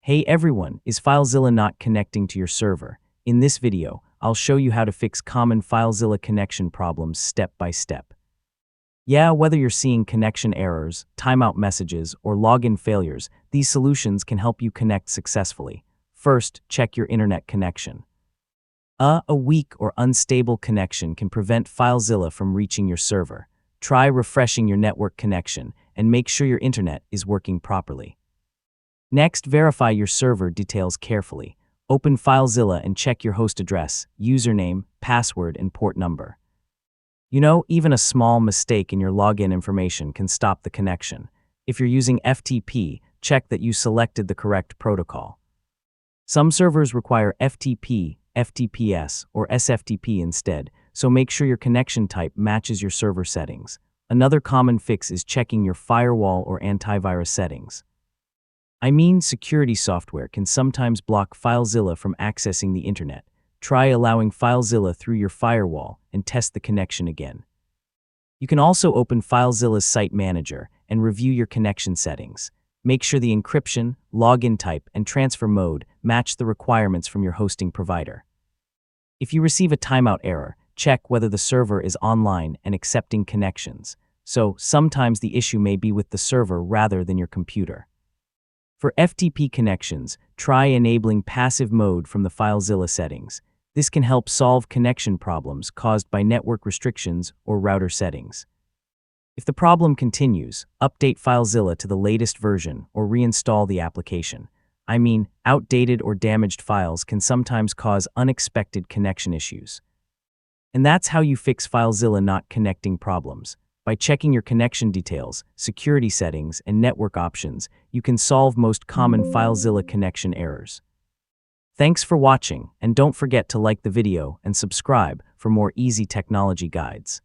Hey everyone, is FileZilla not connecting to your server? In this video, I'll show you how to fix common FileZilla connection problems step by step. Yeah, whether you're seeing connection errors, timeout messages, or login failures, these solutions can help you connect successfully. First, check your internet connection. A weak or unstable connection can prevent FileZilla from reaching your server. Try refreshing your network connection and make sure your internet is working properly. Next, verify your server details carefully. Open FileZilla and check your host address, username, password, and port number. Even a small mistake in your login information can stop the connection. If you're using FTP, check that you selected the correct protocol. Some servers require FTP, FTPS, or sftp instead, so make sure your connection type matches your server settings. Another common fix is checking your firewall or antivirus settings. Security software can sometimes block FileZilla from accessing the internet. Try allowing FileZilla through your firewall and test the connection again. You can also open FileZilla's Site Manager and review your connection settings. Make sure the encryption, login type, and transfer mode match the requirements from your hosting provider. If you receive a timeout error, check whether the server is online and accepting connections. So sometimes the issue may be with the server rather than your computer. For FTP connections, try enabling passive mode from the FileZilla settings. This can help solve connection problems caused by network restrictions or router settings. If the problem continues, update FileZilla to the latest version or reinstall the application. Outdated or damaged files can sometimes cause unexpected connection issues. And that's how you fix FileZilla not connecting problems. By checking your connection details, security settings, and network options, you can solve most common FileZilla connection errors. Thanks for watching, and don't forget to like the video and subscribe for more easy technology guides.